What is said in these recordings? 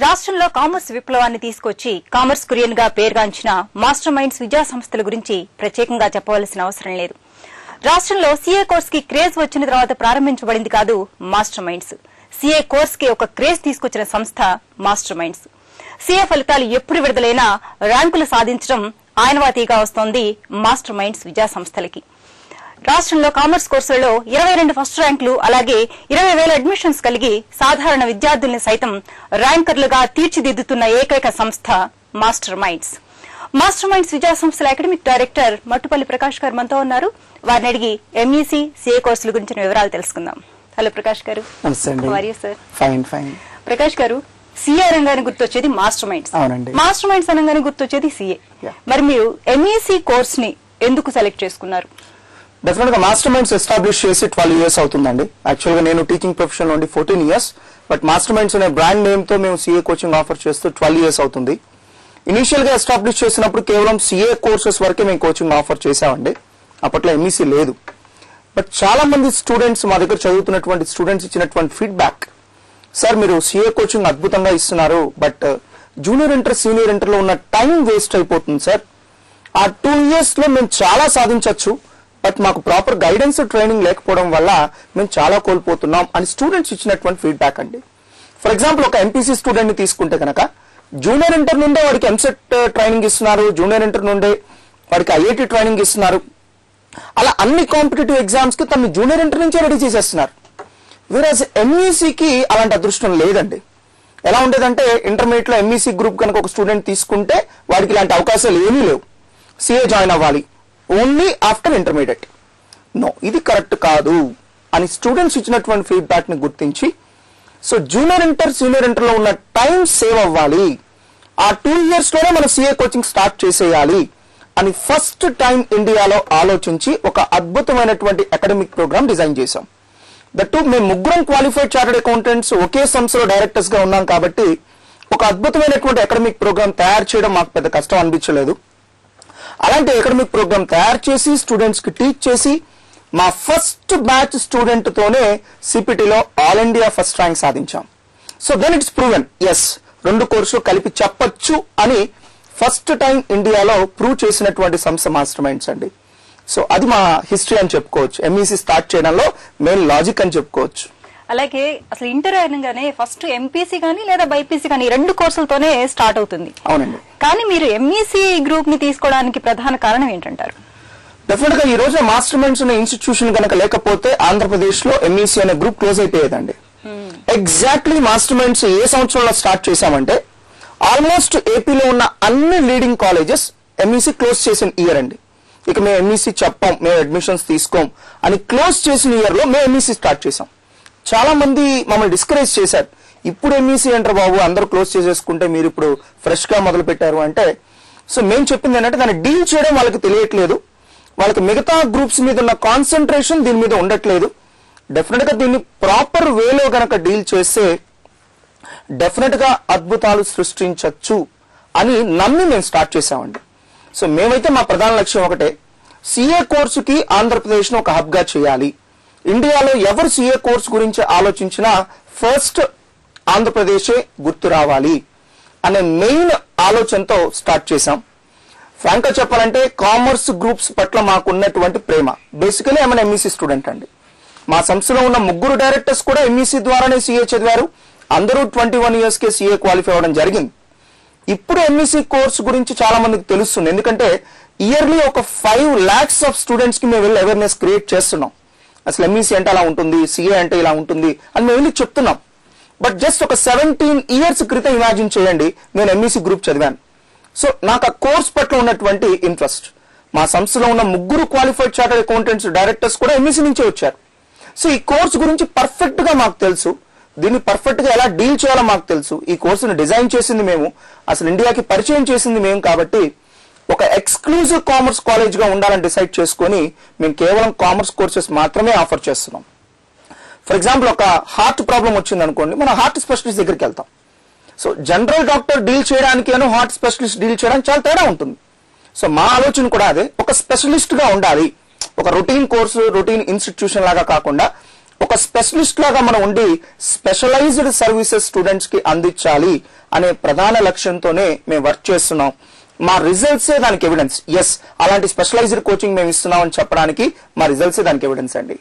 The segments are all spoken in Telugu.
రాష్ట్రంలో కామర్స్ విప్లవాన్ని తీసుకొచ్చి కామర్స్ కురియన్ గా పేరుగాంచిన మాస్టర్ మైండ్స్ విద్యా సంస్థల గురించి ప్రత్యేకంగా చెప్పవలసిన అవసరం లేదు. రాష్ట్రంలో సీఏ కోర్స్ కి క్రేజ్ వచ్చిన తర్వాత ప్రారంభించబడింది కాదు మాస్టర్ మైండ్స్. సీఏ కోర్స్ కి ఒక క్రేజ్ తీసుకొచ్చిన సంస్థ మాస్టర్ మైండ్స్. సీఏ ఫలితాలు ఎప్పుడు విడుదలైనా ర్యాంకులు సాధించడం ఆయనవాతీగా వస్తోంది మాస్టర్ మైండ్స్ విద్యా సంస్థలకి. రాష్ట్రంలో కామర్స్ కోర్సులలో 22 ఫస్ట్ ర్యాంకులు అలాగే 20,000 అడ్మిషన్స్ కలిగి సాధారణ విద్యార్థుల్ని సైతం ర్యాంకర్లుగా తీర్చిదిద్దుతున్న ఏకైక సంస్థ మాస్టర్ మైండ్స్. మాస్టర్ మైండ్స్ విద్యా సంస్థల అకాడమిక్ డైరెక్టర్ మట్టుపల్లి ప్రకాష్ గారు మనతో ఉన్నారు. వారిని అడిగి ఎంఈసీ సీఏ కోర్సుల గురించిన వివరాలు తెలుసుకుందాం. హలో ప్రకాష్ గారు. ప్రకాష్ గారు, సీఏ రంగాన్ని గుర్తొచ్చేది మాస్టర్ మైండ్స్. మాస్టర్ మైండ్స్ అనగానే గుర్తొచ్చేది సీఏ. మరి మీరు ఎంఈసీ కోర్స్ ని ఎందుకు సెలెక్ట్ చేసుకున్నారు? డెఫినెట్ గా మాస్టర్ మైండ్స్ ఎస్టాబ్లిష్ చేసి 12 years అవుతుందండి. యాక్చువల్ గా నేను టీచింగ్ ప్రొఫెషన్ నుండి 14 years, బట్ మాస్టర్ మైండ్స్ అనే బ్రాండ్ నేమ్ తో మేము సీఏ కోచింగ్ ఆఫర్ చేస్తూ 12 years అవుతుంది. ఇనిషియల్ గా ఎస్టాబ్లిష్ చేసినప్పుడు కేవలం సీఏ కోర్సెస్ వరకే మేము కోచింగ్ ఆఫర్ చేసామండి. అప్పట్లో ఎంఈసీ లేదు. బట్ చాలా మంది స్టూడెంట్స్ మా దగ్గర చదువుతున్నటువంటి స్టూడెంట్స్ ఇచ్చినటువంటి ఫీడ్బ్యాక్, సార్ మీరు సీఏ కోచింగ్ అద్భుతంగా ఇస్తున్నారు, but junior inter senior inter లో ఉన్న టైం వేస్ట్ అయిపోతుంది సార్. ఆ 2 years లో మేము చాలా సాధించవచ్చు, బట్ మాకు ప్రాపర్ గైడెన్స్ ట్రైనింగ్ లేకపోవడం వల్ల మేము చాలా కోల్పోతున్నాం అని స్టూడెంట్స్ ఇచ్చినటువంటి ఫీడ్బ్యాక్ అండి. ఫర్ ఎగ్జాంపుల్, ఒక ఎంపీసీ స్టూడెంట్ ని తీసుకుంటే కనుక జూనియర్ ఇంటర్ నుండే వాడికి ఎంసెట్ ట్రైనింగ్ ఇస్తున్నారు, జూనియర్ ఇంటర్ నుండే వాడికి ఐఐటి ట్రైనింగ్ ఇస్తున్నారు. అలా అన్ని కాంపిటేటివ్ ఎగ్జామ్స్ కి తను జూనియర్ ఇంటర్ నుంచే రెడీ చేసేస్తున్నారు. వీరాజ్ ఎంఈసీకి అలాంటి అదృష్టం లేదండి. ఎలా ఉండేదంటే, ఇంటర్మీడియట్ లో ఎంఈసీ గ్రూప్ కనుక ఒక స్టూడెంట్ తీసుకుంటే వాడికి ఇలాంటి అవకాశాలు ఏమీ లేవు. సీఏ జాయిన్ అవ్వాలి ఓన్లీ ఆఫ్టర్ ఇంటర్మీడియట్. నో, ఇది కరెక్ట్ కాదు అని స్టూడెంట్స్ ఇచ్చినటువంటి ఫీడ్బ్యాక్ ని గుర్తించి, so junior inter senior inter లో ఉన్న టైం సేవ్ అవ్వాలి, ఆ 2 years లోనే మనం సీఏ కోచింగ్ స్టార్ట్ చేసేయాలి అని ఫస్ట్ టైం ఇండియాలో ఆలోచించి ఒక అద్భుతమైనటువంటి అకాడమిక్ ప్రోగ్రామ్ డిజైన్ చేశాం. దట్టు మేము ముగ్గురం క్వాలిఫైడ్ చార్టెడ్ అకౌంటెంట్స్ ఒకే సంస్థలో డైరెక్టర్స్ గా ఉన్నాం కాబట్టి ఒక అద్భుతమైనటువంటి అకాడమిక్ ప్రోగ్రామ్ తయారు చేయడం మాకు పెద్ద కష్టం అనిపించలేదు. అలాంటి అకాడమిక్ ప్రోగ్రామ్ తయారు చేసి స్టూడెంట్స్ కి టీచ్ చేసి మా ఫస్ట్ బ్యాచ్ స్టూడెంట్ తోనే సిపిటిలో ఆల్ ఇండియా ఫస్ట్ ర్యాంక్ సాధించాం. సో దెన్ ఇట్స్ ప్రూవెన్, ఎస్ 2 కోర్సులు కలిపి చెప్పొచ్చు అని ఫస్ట్ టైం ఇండియాలో ప్రూవ్ చేసినటువంటి సంస్థ మాస్టర్ మైండ్స్ అండి. సో అది మా హిస్టరీ అని చెప్పుకోవచ్చు. ఎంఈసీ స్టార్ట్ చేయడంలో మెయిన్ లాజిక్ అని చెప్పుకోవచ్చు. అలాగే అసలు ఇంటర్ అనగానే ఫస్ట్ ఎంపీసీ కానీ లేదా బైపీసీ కానీ 2 కోర్సులతోనే స్టార్ట్ అవుతుంది. అవునండి. కానీ మీరు ఎంఈసీ గ్రూప్ ని తీసుకోవడానికి ప్రధాన కారణం ఏంటంటారు? డెఫినెట్ గా ఈ రోజు మాస్టర్ మైండ్స్ అనే ఇన్స్టిట్యూషన్ కనుక లేకపోతే ఆంధ్రప్రదేశ్ లో ఎంఈసీ అనే గ్రూప్ క్లోజ్ అయిపోయేదండి. ఎగ్జాక్ట్లీ మాస్టర్ మైండ్స్ ఏ సంవత్సరంలో స్టార్ట్ చేశామంటే, ఆల్మోస్ట్ ఏపీలో ఉన్న అన్ని లీడింగ్ కాలేజెస్ ఎంఈసీ క్లోజ్ చేసిన ఇయర్ అండి. ఇక మేము ఎంఈసీ చెప్పాం, మేము అడ్మిషన్స్ తీసుకోం అని క్లోజ్ చేసిన ఇయర్ లో మేము ఎంఈసీ స్టార్ట్ చేశాం. చాలా మంది మమ్మల్ని డిస్కరేజ్ చేశారు, ఇప్పుడు ఎంఈసీ అంటారు బాబు, అందరూ క్లోజ్ చేసేసుకుంటే మీరు ఇప్పుడు ఫ్రెష్ గా మొదలు పెట్టారు అంటే. సో మేము చెప్పింది ఏంటంటే, దాన్ని డీల్ చేయడం వాళ్ళకి తెలియట్లేదు, వాళ్ళకి మిగతా గ్రూప్స్ మీద ఉన్న కాన్సన్ట్రేషన్ దీని మీద ఉండట్లేదు. డెఫినెట్ గా దీన్ని ప్రాపర్ వేలో గనక డీల్ చేస్తే డెఫినెట్ గా అద్భుతాలు సృష్టించవచ్చు అని నమ్మి మేము స్టార్ట్ చేశామండి. సో మేమైతే మా ప్రధాన లక్ష్యం ఒకటే, సీఏ కోర్సుకి ఆంధ్రప్రదేశ్ ను ఒక హబ్ గా చేయాలి. ఇండియాలో ఎవరు సీఏ కోర్స్ గురించి ఆలోచించినా ఫస్ట్ ఆంధ్రప్రదేశే గుర్తు రావాలి అనే మెయిన్ ఆలోచనతో స్టార్ట్ చేశాం. ఫ్రాంక్ గా చెప్పాలంటే, కామర్స్ గ్రూప్స్ పట్ల మాకు ఉన్నటువంటి ప్రేమ. బేసికలీ ఐఎమ్ ఎంఈసీ స్టూడెంట్ అండి. మా సంస్థలో ఉన్న 3 డైరెక్టర్స్ కూడా ఎంఈసీ ద్వారానే సీఏ చదివారు. అందరూ 21 years కే సీఏ క్వాలిఫై అవ్వడం జరిగింది. ఇప్పుడు ఎంఈసీ కోర్స్ గురించి చాలా మందికి తెలుస్తుంది, ఎందుకంటే ఇయర్లీ ఒక 5 lakhs ఆఫ్ స్టూడెంట్స్ కి మేము వెళ్ళి అవేర్నెస్ క్రియేట్ చేస్తున్నాం. అసలు ఎంఈసీ అంటే అలా ఉంటుంది, సీఏ అంటే ఇలా ఉంటుంది అని మేము వెళ్ళి చెప్తున్నాం. బట్ జస్ట్ ఒక 17 years క్రితం ఇమాజిన్ చేయండి, నేను ఎంఈసీ గ్రూప్ చదివాను. సో నాకు ఆ కోర్స్ పట్ల ఉన్నటువంటి ఇంట్రెస్ట్, మా సంస్థలో ఉన్న 3 క్వాలిఫైడ్ చార్టెడ్ అకౌంటెంట్స్ డైరెక్టర్స్ కూడా ఎంఈసీ నుంచే వచ్చారు. సో ఈ కోర్స్ గురించి పర్ఫెక్ట్ గా మాకు తెలుసు, దీన్ని పర్ఫెక్ట్ గా ఎలా డీల్ చేయాలో మాకు తెలుసు. ఈ కోర్సును డిజైన్ చేసింది మేము, అసలు ఇండియాకి పరిచయం చేసింది మేము. కాబట్టి ఒక ఎక్స్క్లూజివ్ కామర్స్ కాలేజ్ గా ఉండాలని డిసైడ్ చేసుకుని మేము కేవలం కామర్స్ కోర్సెస్ మాత్రమే ఆఫర్ చేస్తున్నాం. ఫర్ ఎగ్జాంపుల్, ఒక హార్ట్ ప్రాబ్లం వచ్చింది అనుకోండి, మనం హార్ట్ స్పెషలిస్ట్ దగ్గరికి వెళ్తాం. సో జనరల్ డాక్టర్ డీల్ చేయడానికి హార్ట్ స్పెషలిస్ట్ డీల్ చేయడానికి చాలా తేడా ఉంటుంది. సో మా ఆలోచన కూడా అదే, ఒక స్పెషలిస్ట్ గా ఉండాలి. ఒక రొటీన్ కోర్సు, రొటీన్ ఇన్స్టిట్యూషన్ లాగా కాకుండా ఒక స్పెషలిస్ట్ లాగా మనం ఉండి స్పెషలైజ్డ్ సర్వీసెస్ స్టూడెంట్స్ కి అందించాలి అనే ప్రధాన లక్ష్యంతోనే మేము వర్క్ చేస్తున్నాం. మా రిజల్ట్సే దానికి ఎవిడెన్స్. ఎస్, అలాంటి స్పెషలైజ్డ్ కోచింగ్ మేము ఇస్తున్నాం అని చెప్పడానికి మా రిజల్ట్సే దానికి ఎవిడెన్స్ అండి.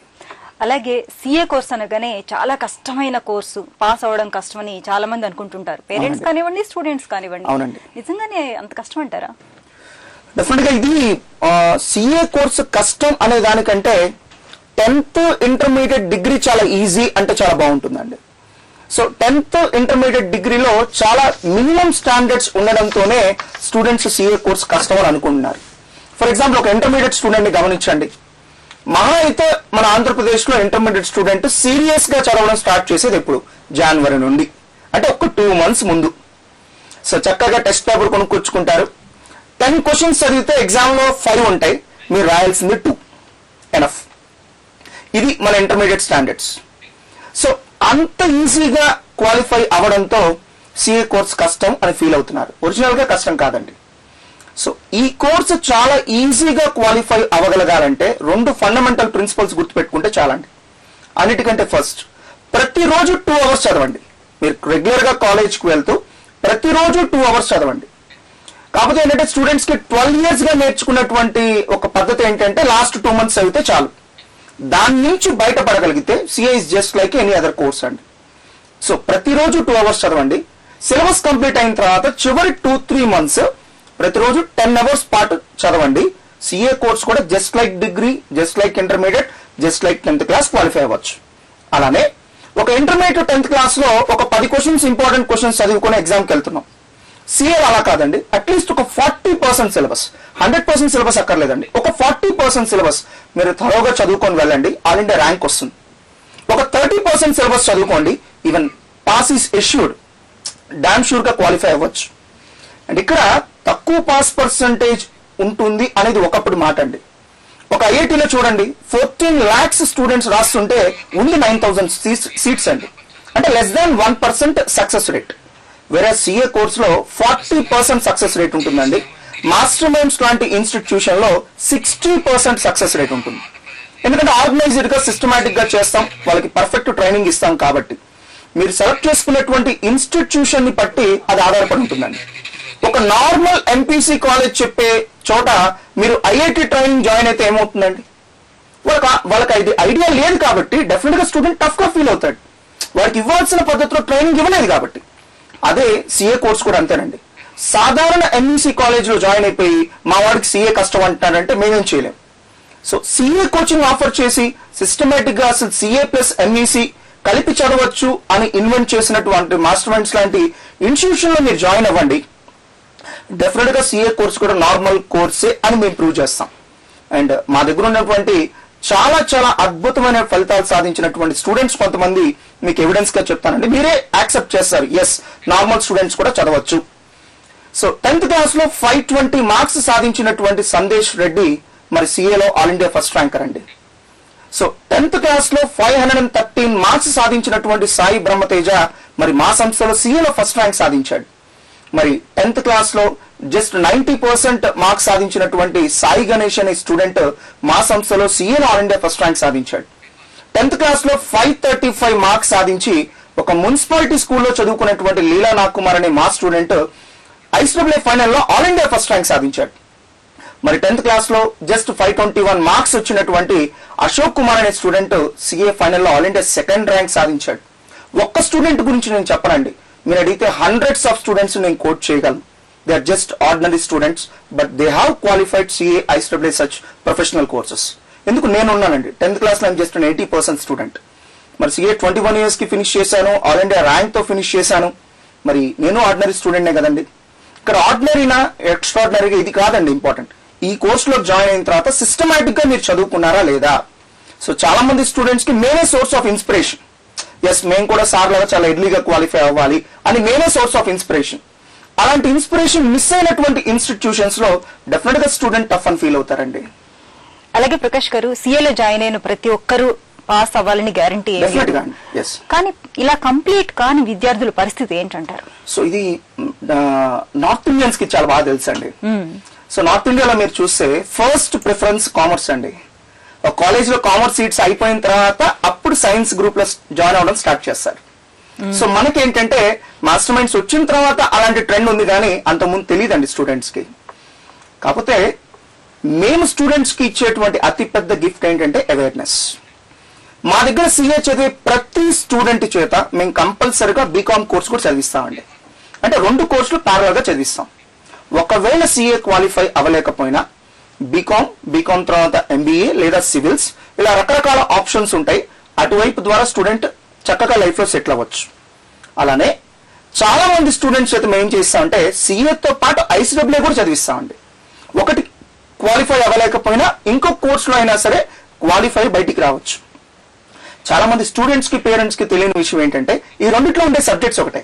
అలాగే సిఏ కోర్స్ అనగానే చాలా కష్టమైన కోర్సు, పాస్ అవ్వడం కష్టమని చాలా మంది అనుకుంటుంటారు. పేరెంట్స్ కానివ్వండి, స్టూడెంట్స్ కానివ్వండి. అవునండి. నిజంగానే అంత కష్టం అంటారా? డెఫినెట్ గా ఇది సిఏ కోర్సు కష్టం అనే దానికంటే 10th ఇంటర్మీడియట్ డిగ్రీ చాలా ఈజీ అంటే చాలా బాగుంటుందండి. సో 10th ఇంటర్మీడియట్ డిగ్రీలో చాలా మినిమం స్టాండర్డ్స్ ఉండడంతోనే స్టూడెంట్స్ సిఏ కోర్స్ కష్టం అని అనుకుంటున్నారు. ఫర్ ఎగ్జాంపుల్ ఒక ఇంటర్మీడియట్ స్టూడెంట్ ని గమనించండి. మహా అయితే మన ఆంధ్రప్రదేశ్ లో ఇంటర్మీడియట్ స్టూడెంట్ సీరియస్ గా చదవడం స్టార్ట్ చేసేది ఎప్పుడు? జనవరి నుండి, అంటే ఒక 2 months ముందు. సో చక్కగా టెస్ట్ పేపర్ కొనుక్కొచ్చుకుంటారు. 10 క్వశ్చన్స్ చదివితే ఎగ్జామ్ లో 5 ఉంటాయి, మీరు రాయాల్సింది 2 ఎనఫ్. ఇది మన ఇంటర్మీడియట్ స్టాండర్డ్స్. సో అంత ఈజీగా క్వాలిఫై అవడంతో సిఏ కోర్స్ కష్టం అని ఫీల్ అవుతున్నారు. ఒరిజినల్ గా కష్టం కాదండి. సో ఈ కోర్సు చాలా ఈజీగా క్వాలిఫై అవ్వగలగాలంటే 2 ఫండమెంటల్ ప్రిన్సిపల్స్ గుర్తుపెట్టుకుంటే చాలండి. అన్నిటికంటే ఫస్ట్, ప్రతిరోజు 2 hours చదవండి. మీరు రెగ్యులర్ గా కాలేజ్కి వెళ్తూ ప్రతిరోజు 2 hours చదవండి. కాకపోతే ఏంటంటే స్టూడెంట్స్ కి 12 years గా నేర్చుకున్నటువంటి ఒక పద్ధతి ఏంటంటే లాస్ట్ 2 months చదివితే చాలు. దాని నుంచి బయటపడగలిగితే CA is just like any other course అండి. సో ప్రతిరోజు 2 hours చదవండి. సిలబస్ కంప్లీట్ అయిన తర్వాత చివరి 2-3 months ప్రతిరోజు 10 hours పాటు చదవండి. సిఏ కోర్స్ కూడా just like degree, just like intermediate, just like 10th class qualify అవ్వచ్చు. అలానే ఒక ఇంటర్మీడియట్ 10th class లో ఒక 10 questions ఇంపార్టెంట్ క్వశ్చన్స్ చదువుకుని ఎగ్జామ్కి వెళ్తున్నాం. సిఏ అలా కాదండి. అట్లీస్ట్ ఒక 40% సిలబస్, 100% సిలబస్ అక్కర్లేదండి. ఒక 40% సిలబస్ మీరు త్వరగా చదువుకొని వెళ్ళండి, ఆల్ ఇండియా ర్యాంక్ వస్తుంది. ఒక 30% సిలబస్ చదువుకోండి, even pass is assured, damn sure గా క్వాలిఫై అవ్వచ్చు. అండ్ ఇక్కడ తక్కువ పాస్ పర్సంటేజ్ ఉంటుంది అనేది ఒకప్పుడు మాట అండి. ఒక ఐఐటీలో చూడండి, 14 lakhs స్టూడెంట్స్ రాస్తుంటే ఓన్లీ 9,000 సీట్స్ అండి. అంటే లెస్ దాన్ 1% సక్సెస్ రేట్. వేరే సిఏ కోర్సులో 40% సక్సెస్ రేట్ ఉంటుందండి. మాస్టర్ మైండ్స్ లాంటి ఇన్స్టిట్యూషన్ లో 60% సక్సెస్ రేట్ ఉంటుంది. ఎందుకంటే ఆర్గనైజ్డ్ గా సిస్టమేటిక్ గా చేస్తాం, వాళ్ళకి పర్ఫెక్ట్ ట్రైనింగ్ ఇస్తాం. కాబట్టి మీరు సెలెక్ట్ చేసుకున్నటువంటి ఇన్స్టిట్యూషన్ ని బట్టి అది ఆధారపడి ఉంటుందండి. ఒక నార్మల్ ఎంపీసీ కాలేజ్ చెప్పే చోట మీరు ఐఐటి ట్రైనింగ్ జాయిన్ అయితే ఏమవుతుందండి? వాళ్ళకి ఇది ఐడియా లేదు కాబట్టి డెఫినెట్ గా స్టూడెంట్ టఫ్ గా ఫీల్ అవుతాడు. వాళ్ళకి ఇవ్వాల్సిన పద్ధతిలో ట్రైనింగ్ ఇవ్వలేదు కాబట్టి. అదే సిఏ కోర్స్ కూడా అంతేనండి. సాధారణ ఎంఈసీ కాలేజ్ లో జాయిన్ అయిపోయి మా వాడికి సిఏ కష్టం అంటున్నారంటే మేమేం చేయలేం. సో సిఏ కోచింగ్ ఆఫర్ చేసి సిస్టమేటిక్ గా అసలు సిఏ ప్లస్ ఎంఈసీ కలిపి చదవచ్చు అని ఇన్వెంట్ చేసినటువంటి మాస్టర్ మైండ్స్ లాంటి ఇన్స్టిట్యూషన్ లో మీరు జాయిన్ అవ్వండి. డెఫినెట్ గా సిఏ కోర్స్ కూడా నార్మల్ కోర్సే అని మేము ప్రూవ్ చేస్తాం. అండ్ మా దగ్గర ఉన్నటువంటి చాలా చాలా అద్భుతమైన ఫలితాలు సాధించినటువంటి స్టూడెంట్స్ కొంతమంది మీకు ఎవిడెన్స్ గా చెప్తానండి, మీరే యాక్సెప్ట్ చేస్తారు. ఎస్, నార్మల్ స్టూడెంట్స్ కూడా చదవచ్చు. సో 10th class లో 520 marks సాధించినటువంటి సందేశ్ రెడ్డి మరి సిఏలో ఆల్ ఇండియా ఫస్ట్ ర్యాంకర్ అండి. సో 10th class లో 513 marks సాధించినటువంటి సాయి బ్రహ్మతేజ మరి మా సంస్థలో సిఏలో ఫస్ట్ ర్యాంక్ సాధించాడు. మరి 10th class లో జస్ట్ 90% మార్క్స్ సాధించినటువంటి సాయి గణేష్ అనే స్టూడెంట్ మా సంస్థలో సిఏలో ఆల్ ఇండియా ఫస్ట్ ర్యాంక్ సాధించాడు. 10th class లో 535 marks సాధించి ఒక మున్సిపాలిటీ స్కూల్లో చదువుకున్నటువంటి లీలా నాగ్కుమార్ అనే మా స్టూడెంట్ ఐఎస్డబ్ల్యూఏ ఫైనల్లో ఆల్ ఇండియా ఫస్ట్ ర్యాంక్ సాధించాడు. మరి 10th class లో జస్ట్ 521 marks వచ్చినటువంటి అశోక్ కుమార్ అనే స్టూడెంట్ సిఏ ఫైనల్లో ఆల్ ఇండియా సెకండ్ ర్యాంక్ సాధించాడు. ఒక్క స్టూడెంట్ గురించి నేను చెప్పనండి, మీరు అడిగితే హండ్రెడ్స్ ఆఫ్ స్టూడెంట్స్ నేను కోట్ చేయగలను. They are just ordinary students, but they have qualified CA ICWA such professional courses. ఎందుకు నేను ఉన్నానండి. 10th class లో జస్ట్ 80% స్టూడెంట్. మరి సిఏ 21 years కి ఫినిష్ చేశాను, ఆల్ ఇండియా ర్యాంక్ తో ఫినిష్ చేశాను. మరి నేను ఆర్డినరీ స్టూడెంట్నే కదండి. ఇక్కడ ఆర్డినరీనా ఎక్స్ట్రాడినరీగా ఇది కాదండి ఇంపార్టెంట్. ఈ కోర్సులో జాయిన్ అయిన తర్వాత సిస్టమేటిక్ గా మీరు చదువుకున్నారా లేదా. సో చాలా మంది స్టూడెంట్స్ కి మేమే సోర్స్ ఆఫ్ ఇన్స్పిరేషన్. ఎస్, మేము కూడా సార్ లాగా చాలా ఎర్లీగా క్వాలిఫై అవ్వాలి అని మేమే సోర్స్ ఆఫ్ ఇన్స్పిరేషన్. అలాంటి ఇన్స్పిరేషన్ మిస్ అయినటువంటి ఇన్స్టిట్యూషన్స్ లో డెఫినెట్ గా స్టూడెంట్ టఫ్ అని ఫీల్ అవుతారండి. అలాగే ప్రకాష్ గారు, సిఏలో జాయిన్ అయిన ప్రతి ఒక్కరూ పాస్ అవ్వాలని గ్యారంటీ, కానీ ఇలా కంప్లీట్ కాని విద్యార్థుల పరిస్థితి ఏంటంటారు? సో ఇది నార్త్ ఇండియన్స్ కి చాలా బాగా తెలుసు అండి. సో నార్త్ ఇండియాలో మీరు చూస్తే ఫస్ట్ ప్రిఫరెన్స్ కామర్స్ అండి. ఒక కాలేజ్ లో కామర్స్ సీట్స్ అయిపోయిన తర్వాత అప్పుడు సైన్స్ గ్రూప్ లో జాయిన్ అవ్వడం స్టార్ట్ చేస్తారు. సో మనకేంటంటే మాస్టర్ మైండ్స్ వచ్చిన తర్వాత అలాంటి ట్రెండ్ ఉంది కానీ అంతకుముందు తెలియదండి స్టూడెంట్స్ కి. కాకపోతే మేము స్టూడెంట్స్ కి ఇచ్చేటువంటి అతిపెద్ద గిఫ్ట్ ఏంటంటే అవేర్నెస్. మా దగ్గర సిఏ చదివే ప్రతి స్టూడెంట్ చేత మేము కంపల్సరిగా బీకామ్ కోర్స్ కూడా చదివిస్తామండి. అంటే 2 కోర్సులు ప్యారలల్ గా చదివిస్తాం. ఒకవేళ సిఏ క్వాలిఫై అవ్వలేకపోయినా బీకామ్ తర్వాత ఎంబీఏ లేదా సివిల్స్ ఇలా రకరకాల ఆప్షన్స్ ఉంటాయి. అటువైపు ద్వారా స్టూడెంట్ చక్కగా లైఫ్ లో సెటిల్ అవ్వచ్చు. అలానే చాలా మంది స్టూడెంట్స్ చేత మేము ఏం చేస్తామంటే సిఏతో పాటు ఐసీడబ్ల్యూ కూడా చదివిస్తామండి. ఒకటి క్వాలిఫై అవ్వలేకపోయినా ఇంకో కోర్సులో అయినా సరే క్వాలిఫై బయటికి రావచ్చు. చాలా మంది స్టూడెంట్స్ కి పేరెంట్స్ కి తెలియని విషయం ఏంటంటే ఈ రెండిట్లో ఉండే సబ్జెక్ట్స్ ఒకటే,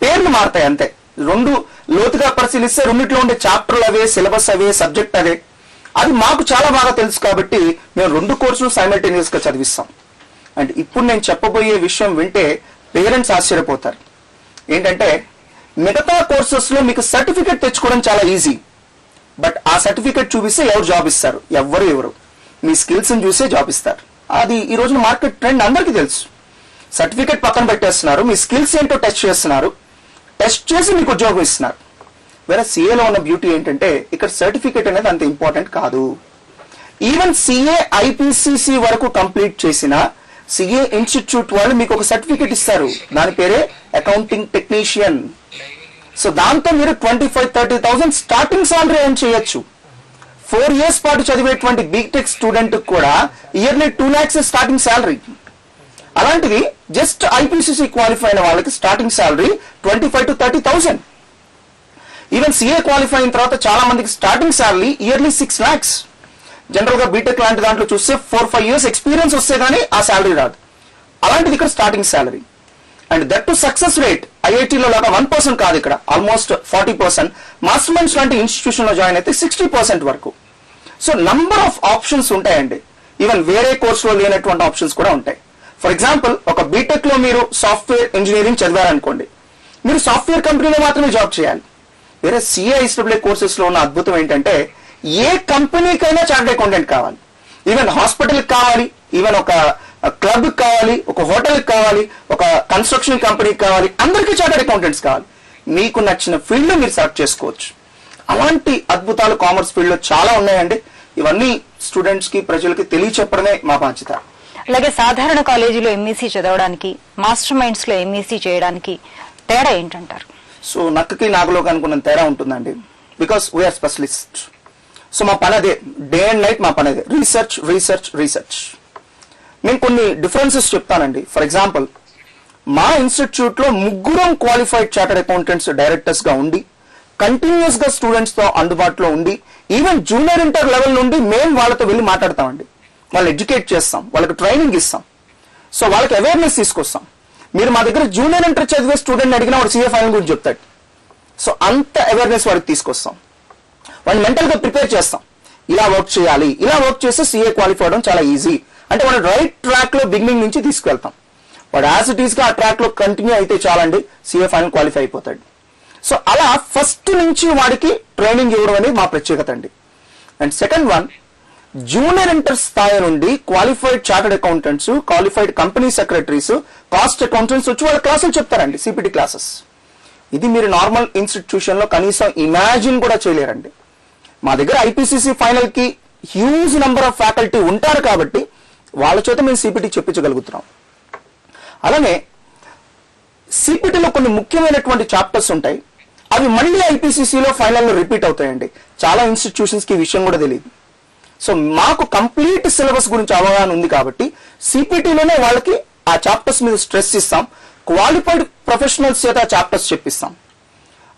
పేర్లు మారుతాయి అంతే. 2 లోతుగా పరిశీలిస్తే రెండిట్లో ఉండే చాప్టర్లు అవే, సిలబస్ అవే, సబ్జెక్ట్ అవే. అది మాకు చాలా బాగా తెలుసు కాబట్టి మేము 2 కోర్సులు సైమల్టేనియస్ గా చదివిస్తాం. అండ్ ఇప్పుడు నేను చెప్పబోయే విషయం వింటే పేరెంట్స్ ఆశ్చర్యపోతారు. ఏంటంటే మిగతా కోర్సెస్ లో మీకు సర్టిఫికెట్ తెచ్చుకోవడం చాలా ఈజీ, బట్ ఆ సర్టిఫికెట్ చూపిస్తే ఎవరు జాబ్ ఇస్తారు? ఎవరు మీ స్కిల్స్ ని చూసే జాబ్ ఇస్తారు. అది ఈ రోజున మార్కెట్ ట్రెండ్ అందరికీ తెలుసు. సర్టిఫికెట్ పక్కన పెట్టేస్తున్నారు, మీ స్కిల్స్ ఏంటో టెస్ట్ చేస్తున్నారు, టెస్ట్ చేసి మీకు ఉద్యోగం ఇస్తున్నారు. వేరే సిఏలో ఉన్న బ్యూటీ ఏంటంటే ఇక్కడ సర్టిఫికెట్ అనేది అంత ఇంపార్టెంట్ కాదు. ఈవెన్ సిఏ ఐపీసీసీ వరకు కంప్లీట్ చేసిన సిఏ ఇన్స్టిట్యూట్ వాళ్ళు మీకు ఒక సర్టిఫికెట్ ఇస్తారు, దాని పేరే అకౌంటింగ్ టెక్నీషియన్. సో దాంతో మీరు 25-30,000 స్టార్టింగ్ సాలరీ ఎర్న్ చేయొచ్చు. 4 years పాటు చదివేటువంటి బీటెక్ స్టూడెంట్ కూడా ఇయర్లీ 2 lakhs స్టార్టింగ్ శాలరీ. అలాంటిది జస్ట్ ఐపీసీసీ క్వాలిఫై అయిన వాళ్ళకి starting salary 25-30,000. Even CA qualify అయిన తర్వాత చాలా మందికి starting salary yearly 6 lakhs. General గా బీటెక్ లాంటి దాంట్లో చూస్తే 4-5 years ఎక్స్పీరియన్స్ వస్తే గానీ ఆ శాలరీ రాదు. అలాంటిది ఇక్కడ starting salary. And that too success rate ఐఐటీలో లాగా 1% కాదు, ఇక్కడ ఆల్మోస్ట్ 40%. మాస్టర్ మైండ్స్ లాంటి ఇన్స్టిట్యూషన్ లో జాయిన్ అయితే 60% వరకు. సో నంబర్ ఆఫ్ ఆప్షన్స్ ఉంటాయండి. ఈవెన్ వేరే కోర్సులో లేనటువంటి ఆప్షన్స్ కూడా ఉంటాయి. ఫర్ ఎగ్జాంపుల్ ఒక బీటెక్ లో మీరు సాఫ్ట్వేర్ ఇంజనీరింగ్ చదివారనుకోండి, మీరు సాఫ్ట్వేర్ కంపెనీలో మాత్రమే జాబ్ చేయాలి. వేరే సిఏఐస్డబ్ల్యూ కోర్సెస్ లో ఉన్న అద్భుతం ఏంటంటే ఏ కంపెనీకైనా చార్టెడ్ అకౌంటెంట్ కావాలి, ఈవెన్ హాస్పిటల్ కావాలి, ఈవెన్ ఒక క్లబ్ కావాలి, ఒక హోటల్ కావాలి, ఒక కన్స్ట్రక్షన్ కంపెనీకి కావాలి, అందరికీ చార్టెడ్ అకౌంటెంట్స్ కావాలి. మీకు నచ్చిన ఫీల్డ్ లో మీరు సెలెక్ట్ చేసుకోవచ్చు. అలాంటి అద్భుతాలు కామర్స్ ఫీల్డ్ లో చాలా ఉన్నాయండి. ఇవన్నీ స్టూడెంట్స్ కి ప్రజలకి తెలియచెప్పడమే మా బాధ్యత. అలాగే సాధారణ కాలేజీలో ఎంఈసీ చదవడానికి మాస్టర్ మైండ్స్ లో ఎంఈసీ చేయడానికి తేడా ఏంటంటారు? సో నక్కకి నాగులోకి అనుకున్న తేడా ఉంటుందండి. Because we are specialist. సో మా పని అదే, డే అండ్ నైట్ మా పని అదే, రీసెర్చ్. నేను కొన్ని డిఫరెన్సెస్ చెప్తానండి. ఫర్ ఎగ్జాంపుల్ మా ఇన్స్టిట్యూట్ లో 3 క్వాలిఫైడ్ చార్టెడ్ అకౌంటెంట్స్ డైరెక్టర్స్ గా ఉండి కంటిన్యూస్ గా స్టూడెంట్స్ తో అందుబాటులో ఉండి ఈవెన్ జూనియర్ ఇంటర్ లెవెల్ నుండి మేము వాళ్ళతో వెళ్ళి మాట్లాడతామండి. వాళ్ళు ఎడ్యుకేట్ చేస్తాం, వాళ్ళకి ట్రైనింగ్ ఇస్తాం, సో వాళ్ళకి అవేర్నెస్ తీసుకొస్తాం. మీరు మా దగ్గర జూనియర్ ఇంటర్ చదివే స్టూడెంట్ అడిగినా వాడు సిఏ ఫైనల్ గురించి చెప్తాడు. సో అంత అవేర్నెస్ వాడికి తీసుకొస్తాం, వాడిని మెంటల్ గా ప్రిపేర్ చేస్తాం. ఇలా వర్క్ చేయాలి, ఇలా వర్క్ చేస్తే సిఏ క్వాలిఫై అవడం చాలా ఈజీ అంటే వాడు రైట్ ట్రాక్ లో బిగినింగ్ నుంచి తీసుకెళ్తాం. వాడు యాజ్ ఇట్ ఈస్ గా ఆ ట్రాక్ లో కంటిన్యూ అయితే చాలండి, సిఏ ఫైనల్ క్వాలిఫై అయిపోతాడు. సో అలా ఫస్ట్ నుంచి వాడికి ట్రైనింగ్ ఇవ్వడం అనేది మా ప్రత్యేకత అండి. And second one, junior inter స్థాయి నుండి qualified chartered accountants, qualified company secretaries, cost accountants వచ్చి వాళ్ళ క్లాసులు చెప్తారండి, సిపిటి క్లాసెస్. ఇది మీరు నార్మల్ ఇన్స్టిట్యూషన్ లో కనీసం ఇమాజిన్ కూడా చేయలేరండి. మా దగ్గర ఐపీసీసీ ఫైనల్ కి హ్యూజ్ నెంబర్ ఆఫ్ ఫ్యాకల్టీ ఉంటారు కాబట్టి వాళ్ళ చేత మేము సిపిటి చెప్పించగలుగుతున్నాం. అలానే సిపిటిలో కొన్ని ముఖ్యమైనటువంటి చాప్టర్స్ ఉంటాయి, అవి మళ్ళీ ఐపీసీసీలో ఫైనల్ లో రిపీట్ అవుతాయండి. చాలా ఇన్స్టిట్యూషన్స్ కి ఈ విషయం కూడా తెలియదు. సో మాకు కంప్లీట్ సిలబస్ గురించి అవగాహన ఉంది కాబట్టి సిపిటిలోనే వాళ్ళకి ఆ చాప్టర్స్ మీద స్ట్రెస్ ఇస్తాం, క్వాలిఫైడ్ ప్రొఫెషనల్స్ చేత ఆ చాప్టర్స్ చెప్పిస్తాం.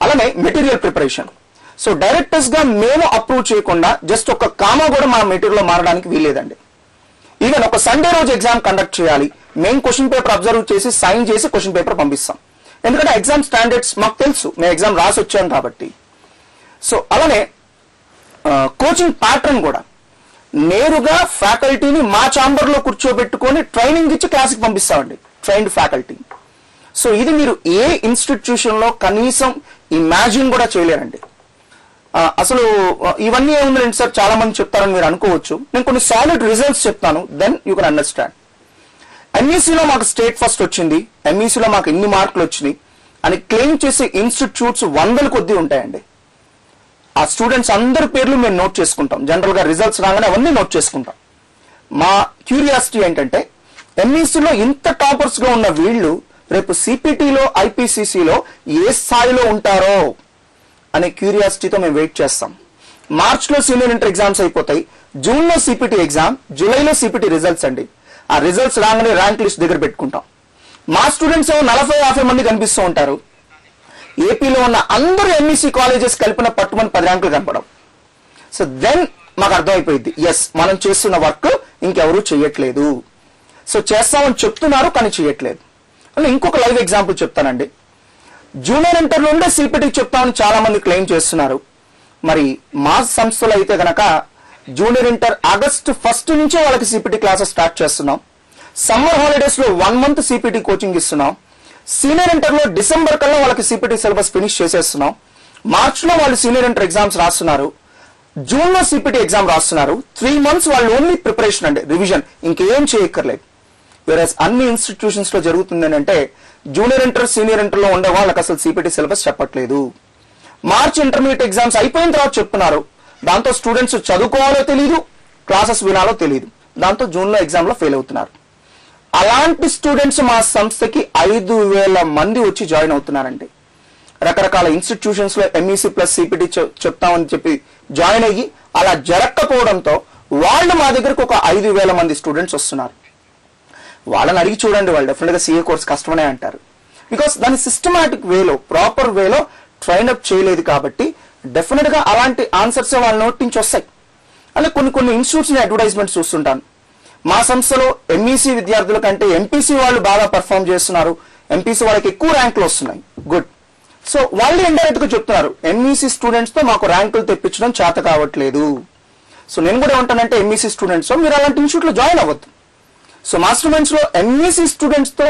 అలానే మెటీరియల్ ప్రిపరేషన్. సో డైరెక్టర్స్ గా మేము అప్రూవ్ చేయకుండా జస్ట్ ఒక కామా కూడా మా మెటీరియల్ మారడానికి వీల్లేదండి. ఈవెన్ ఒక సండే రోజు ఎగ్జామ్ కండక్ట్ చేయాలి, మేము క్వశ్చన్ పేపర్ అబ్జర్వ్ చేసి సైన్ చేసి క్వశ్చన్ పేపర్ పంపిస్తాం. ఎందుకంటే ఎగ్జామ్ స్టాండర్డ్స్ మాకు తెలుసు, మేము ఎగ్జామ్ రాసి వచ్చాం కాబట్టి. సో అలానే కోచింగ్ ప్యాటర్న్ కూడా నేరుగా ఫ్యాకల్టీని మా ఛాంబర్ లో కూర్చోబెట్టుకొని ట్రైనింగ్ ఇచ్చి క్లాస్కి పంపిస్తామండి, ట్రైన్డ్ ఫ్యాకల్టీ. సో ఇది మీరు ఏ ఇన్స్టిట్యూషన్ లో కనీసం ఇమాజిన్ కూడా చేయలేరండి. అసలు ఇవన్నీ ఏముందండి సార్, చాలా మంది చెప్తారని మీరు అనుకోవచ్చు. నేను కొన్ని సాలిడ్ రిజల్ట్స్ చెప్తాను, దెన్ యూ కెన్ అండర్స్టాండ్. ఎంఈసీలో మాకు స్టేట్ ఫస్ట్ వచ్చింది, ఎంఈసీలో మాకు ఇన్ని మార్కులు వచ్చినాయి అని క్లెయిమ్ చేసే ఇన్స్టిట్యూట్స్ 100 కొద్దీ ఉంటాయండి. ఆ స్టూడెంట్స్ అందరి పేర్లు మేము నోట్ చేసుకుంటాం. జనరల్ గా రిజల్ట్స్ రాగానే అవన్నీ నోట్ చేసుకుంటాం. మా క్యూరియాసిటీ ఏంటంటే ఎంఈసీలో ఇంత టాపర్స్ గా ఉన్న వీళ్ళు రేపు సిపిటిలో ఐపీసీసీలో ఏ స్థాయిలో ఉంటారో అనే క్యూరియాసిటీతో మేము వెయిట్ చేస్తాం. మార్చ్ లో సీనియర్ ఇంటర్ ఎగ్జామ్స్ అయిపోతాయి, జూన్ లో సిపిటి ఎగ్జామ్, జూలైలో సిపిటి రిజల్ట్స్ అండి. ఆ రిజల్ట్స్ రాగానే ర్యాంక్ లిస్ట్ దగ్గర పెట్టుకుంటాం. మా స్టూడెంట్స్ 40-50 మంది కనిపిస్తూ ఉంటారు. ఏపీలో ఉన్న అందరూ ఎంఈసీ కాలేజెస్ కలిపిన పట్టుమని 10 ర్యాంకులు కనపడం. సో దెన్ మాకు అర్థమైపోయింది, ఎస్ మనం చేస్తున్న వర్క్ ఇంకెవరూ చేయట్లేదు. సో చేస్తామని చెప్తున్నారు కానీ చేయట్లేదు. ఇంకొక లైవ్ ఎగ్జాంపుల్ చెప్తానండి. జూనియర్ ఇంటర్ నుండే సిపిటికి చెప్తామని చాలా మంది క్లెయిమ్ చేస్తున్నారు. మరి మా సంస్థలో అయితే గనక జూనియర్ ఇంటర్ ఆగస్టు 1 నుంచే వాళ్ళకి సిపిటి క్లాసెస్ స్టార్ట్ చేస్తున్నాం. సమ్మర్ హాలిడేస్ లో 1 మంత్ సిపిటి కోచింగ్ ఇస్తున్నాం. సీనియర్ ఇంటర్ లో డిసెంబర్ కల్లా వాళ్ళకి సిపిటి సిలబస్ ఫినిష్ చేసేస్తున్నాం. మార్చ్ లో వాళ్ళు సీనియర్ ఇంటర్ ఎగ్జామ్స్ రాస్తున్నారు, జూన్ లో సిపిటి ఎగ్జామ్ రాస్తున్నారు. 3 months వాళ్ళు ఓన్లీ ప్రిపరేషన్ అండి, రివిజన్, ఇంకేం చేయక్కర్లేదు. వేరేస్ అన్ని ఇన్స్టిట్యూషన్స్ లో జరుగుతుంది అంటే జూనియర్ ఇంటర్ సీనియర్ ఇంటర్ లో ఉండే వాళ్ళకి అసలు సిపిటి సిలబస్ చెప్పట్లేదు. మార్చ్ ఇంటర్మీడియట్ ఎగ్జామ్స్ అయిపోయిన తర్వాత చెప్తున్నారు. దాంతో స్టూడెంట్స్ చదువుకోవాలో తెలియదు, క్లాసెస్ వినాలో తెలియదు. దాంతో జూన్ లో ఎగ్జామ్ లో ఫెయిల్ అవుతున్నారు. అలాంటి స్టూడెంట్స్ మా సంస్థకి 5,000 మంది వచ్చి జాయిన్ అవుతున్నారండి. రకరకాల ఇన్స్టిట్యూషన్స్ లో ఎంఈసీ ప్లస్ సిపిటి చెప్తామని చెప్పి జాయిన్ అయ్యి అలా జరగకపోవడంతో వాళ్ళు మా దగ్గరకు ఒక 5,000 మంది స్టూడెంట్స్ వస్తున్నారు. వాళ్ళని అడిగి చూడండి, వాళ్ళు డెఫినెట్ గా సిఏ కోర్స్ కష్టమనే అంటారు. బికాస్ దాని సిస్టమాటిక్ వేలో ప్రాపర్ వేలో ట్రైన్ అప్ చేయలేదు కాబట్టి డెఫినెట్ గా అలాంటి ఆన్సర్స్ వాళ్ళ నోట్ నుంచి వస్తాయి. అలా కొన్ని ఇన్స్టిట్యూట్స్ అడ్వర్టైజ్మెంట్స్ చూస్తుంటాను. మా సంస్థలో ఎంఈసీ విద్యార్థుల కంటే ఎంపీసీ వాళ్ళు బాగా పర్ఫామ్ చేస్తున్నారు, ఎంపీసీ వాళ్ళకి ఎక్కువ ర్యాంకులు వస్తున్నాయి. గుడ్. సో వాళ్ళు ఇండైరెక్ట్ గా చెప్తున్నారు, ఎంఈసీ స్టూడెంట్స్ తో మాకు ర్యాంకులు తెప్పించడం చేత కావట్లేదు. సో నేను కూడా ఏమంటానంటే ఎంఈసీ స్టూడెంట్స్ మీరు అలాంటి ఇన్స్టిట్యూట్ లో జాయిన్ అవ్వద్దు. సో మాస్టర్ మైండ్స్ లో ఎంఈసీ స్టూడెంట్స్ తో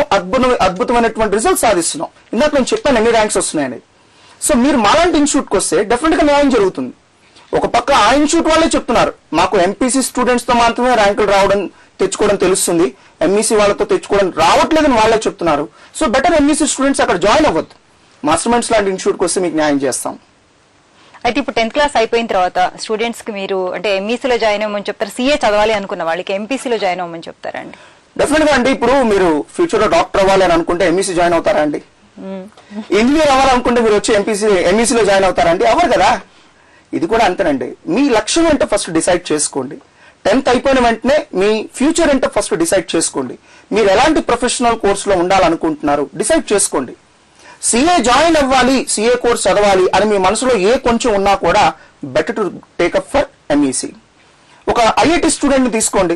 అద్భుతమైనటువంటి రిజల్ట్స్ సాధిస్తున్నాం. ఇందాక నేను చెప్పాను ఎన్ని ర్యాంక్స్ వస్తున్నాయని. సో మీరు మాలాంటి ఇన్స్టిట్యూట్ కి వస్తే డెఫినెట్ గా న్యాయం జరుగుతుంది. ఒక పక్క ఆ ఇన్స్టిట్యూట్ వాళ్ళే చెప్తున్నారు, మాకు ఎంపీసీ స్టూడెంట్స్ తో మాత్రమే ర్యాంకులు తెచ్చుకోవడం తెలుస్తుంది, ఎంఈసీ వాళ్ళతో తెచ్చుకోవడం రావట్లేదని వాళ్ళే చెప్తున్నారు. సో బెటర్ ఎంఈసీ స్టూడెంట్స్ అక్కడ జాయిన్ అవ్వద్దు. మాస్టర్ మైండ్స్ లాంటి ఇన్స్టిట్యూట్ కి వస్తే మీకు న్యాయం చేస్తాం. అయితే ఇప్పుడు 10th క్లాస్ అయిపోయిన తర్వాత స్టూడెంట్స్ కి మీరు అంటే ఎంఈసీలో జాయిన్ అవ్వమని చెప్తారు, సీఏ చదవాలి అనుకున్న వాళ్ళకి ఎంపీసీలో జాయిన్ అవ్వమని చెప్తారండి? డెఫినెట్ గా అండి. ఇప్పుడు మీరు ఫ్యూచర్ లో డాక్టర్ అవ్వాలి అని అనుకుంటే ఎంఈసీ జాయిన్ అవుతారా అండి? ఇంజనీర్ అవ్వాలనుకుంటే మీరు వచ్చి ఎంఈసీలో జాయిన్ అవుతారా అండి? అవ్వరు కదా. ఇది కూడా అంతేనండి. మీ లక్ష్యం ఏంటో ఫస్ట్ డిసైడ్ చేసుకోండి. 10th అయిపోయిన వెంటనే మీ ఫ్యూచర్ ఏంటో ఫస్ట్ డిసైడ్ చేసుకోండి. మీరు ఎలాంటి ప్రొఫెషనల్ కోర్సులో ఉండాలనుకుంటున్నారు డిసైడ్ చేసుకోండి. సిఏ జాయిన్ అవ్వాలి, సిఏ కోర్స్ చదవాలి అని మీ మనసులో ఏ కొంచెం ఉన్నా కూడా better to take up for MEC. ఒక ఐఐటి స్టూడెంట్ ని తీసుకోండి.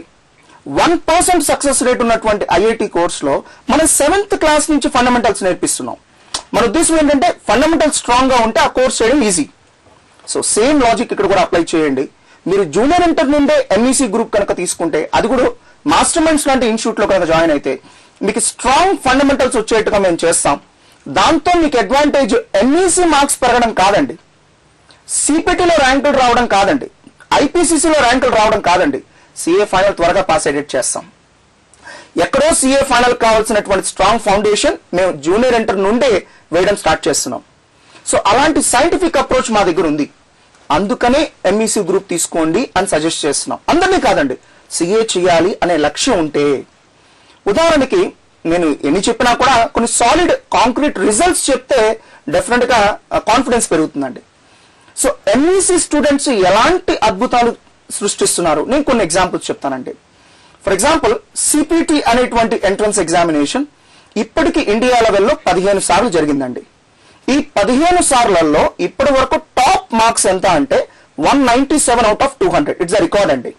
1% సక్సెస్ రేట్ ఉన్నటువంటి ఐఐటి కోర్స్ లో మనం 7th క్లాస్ నుంచి ఫండమెంటల్స్ నేర్పిస్తున్నాం. మన ఉద్దేశం ఏంటంటే ఫండమెంటల్స్ స్ట్రాంగ్ గా ఉంటే ఆ కోర్స్ చేయడం ఈజీ. సో సేమ్ లాజిక్ ఇక్కడ కూడా అప్లై చేయండి. మీరు జూనియర్ ఇంటర్ నుండే ఎంఈసీ గ్రూప్ కనుక తీసుకుంటే, అది కూడా మాస్టర్ మైండ్స్ లాంటి ఇన్స్టిట్యూట్ లో కనుక జాయిన్ అయితే మీకు స్ట్రాంగ్ ఫండమెంటల్స్ వచ్చేట్టుగా మేము చేస్తాం. దాంతో మీకు అడ్వాంటేజ్ ఎంఈసీ మార్క్స్ పెరగడం కాదండి, సిపిటిలో ర్యాంకులు రావడం కాదండి, ఐపీసీసీలో ర్యాంకులు రావడం కాదండి, సిఏ ఫైనల్ త్వరగా పాస్ అయ్యేట్ చేస్తాం. ఎక్కడో సిఏ ఫైనల్ కావాల్సినటువంటి స్ట్రాంగ్ ఫౌండేషన్ మేము జూనియర్ ఇంటర్ నుండే వేయడం స్టార్ట్ చేస్తున్నాం. సో అలాంటి సైంటిఫిక్ అప్రోచ్ మా దగ్గర ఉంది. అందుకనే ఎంఈసీ గ్రూప్ తీసుకోండి అని సజెస్ట్ చేస్తున్నాం. అందరినీ కాదండి, సిఏ చేయాలి అనే లక్ష్యం ఉంటే. ఉదాహరణకి నేను ఎన్ని చెప్పినా కూడా కొన్ని సాలిడ్ కాంక్రీట్ రిజల్ట్స్ చెప్తే డెఫినెట్ గా కాన్ఫిడెన్స్ పెరుగుతుందండి. సో ఎంఈసీ స్టూడెంట్స్ ఎలాంటి అద్భుతాలు సృష్టిస్తున్నారు నేను కొన్ని ఎగ్జాంపుల్స్ చెప్తానండి. ఫర్ ఎగ్జాంపుల్ సిపిటి అనేటువంటి ఎంట్రన్స్ ఎగ్జామినేషన్ ఇప్పటికి ఇండియా లెవెల్లో 15 సార్లు జరిగిందండి. ఈ 15 సార్లలో ఇప్పటి వరకు టాప్ మార్క్స్ ఎంత అంటే 197 out of 200. It's a record అండి.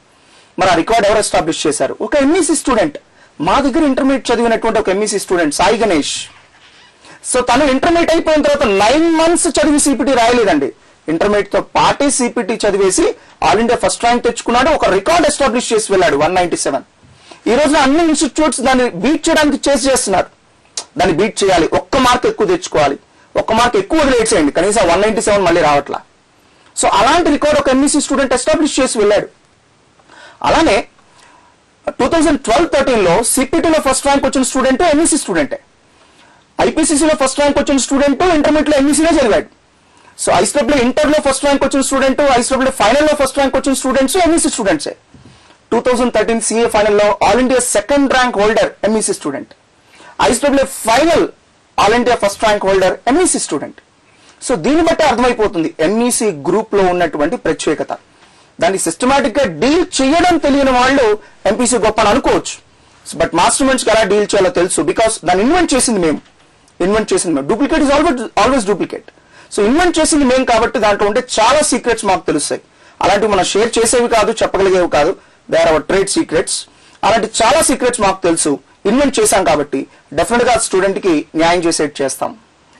మరి ఆ రికార్డ్ ఎవరు ఎస్టాబ్లిష్ చేశారు? ఒక ఎంఈసీ స్టూడెంట్, మా దగ్గర ఇంటర్మీడియట్ చదివినటువంటి ఒక MEC student Sai Ganesh. So తను ఇంటర్మీడియట్ అయిపోయిన తర్వాత 9 months చదివి సిపిటి రాయలేదండి. ఇంటర్మీడియట్ తో పాటే సిపిటి చదివేసి ఆల్ ఇండియా ఫస్ట్ ర్యాంక్ తెచ్చుకున్నాడు. ఒక రికార్డ్ ఎస్టాబ్లిష్ చేసి వెళ్ళాడు 197. ఈ రోజున అన్ని ఇన్స్టిట్యూట్స్ దాన్ని బీట్ చేయడానికి చేస్తున్నారు. దాన్ని బీట్ చేయాలి, ఒక్క మార్క్ ఎక్కువ తెచ్చుకోవాలి, ఒక్క మార్క్ ఎక్కువ వదిలేసేయండి, కనీసం 197 మళ్ళీ రావట్లా. సో అలాంటి రికార్డ్ ఒక ఎంఈసీ స్టూడెంట్ ఎస్టాబ్లిష్ చేసి వెళ్ళాడు. అలానే 2012-13లో సిపిటీలో ఫస్ట్ ర్యాంక్ వచ్చిన స్టూడెంట్ ఎంఈసీ స్టూడెంటే, ఐపీసీసీలో ఫస్ట్ ర్యాంక్ వచ్చిన స్టూడెంట్ ఇంటర్మీడియట్లో ఎంఈసీలో చదివాడు. సో ఐసీడబ్ల్యూ ఇంటర్లో ఫస్ట్ ర్యాంక్ వచ్చిన స్టూడెంట్, ఐసీడబ్ల్యూ ఫైనల్లో ఫస్ట్ ర్యాంక్ వచ్చిన స్టూడెంట్స్ ఎంఈసీ స్టూడెంట్సే. 2013 సిఏ ఫైనల్లో all India second rank holder MEC student, ICW final all India first rank holder MEC student. So దీన్ని బట్టి అర్థమైపోతుంది ఎంఈసీ గ్రూప్ లో ఉన్నటువంటి ప్రత్యేకత. దాన్ని సిస్టమాటిక్ గా డీల్ చేయడం తెలియని వాళ్ళు ఎంపీసీ గొప్ప అని అనుకోవచ్చు, బట్ మాస్టర్ మైండ్స్ ఎలా డీల్ చేయాలో తెలుసు. బికాస్ దాన్ని ఇన్వెంట్ చేసింది మేము. Duplicate is always duplicate. So invent చేసింది మేము కాబట్టి దాంట్లో ఉంటే చాలా సీక్రెట్స్ మాకు తెలుస్తాయి. అలాంటివి మనం షేర్ చేసేవి కాదు, చెప్పగలిగేవి కాదు. They are our trade secrets. అలాంటి చాలా సీక్రెట్స్ మాకు తెలుసు, ఇన్వెంట్ చేశాం కాబట్టి డెఫినెట్ గా స్టూడెంట్ కి న్యాయం చేసేది చేస్తాం.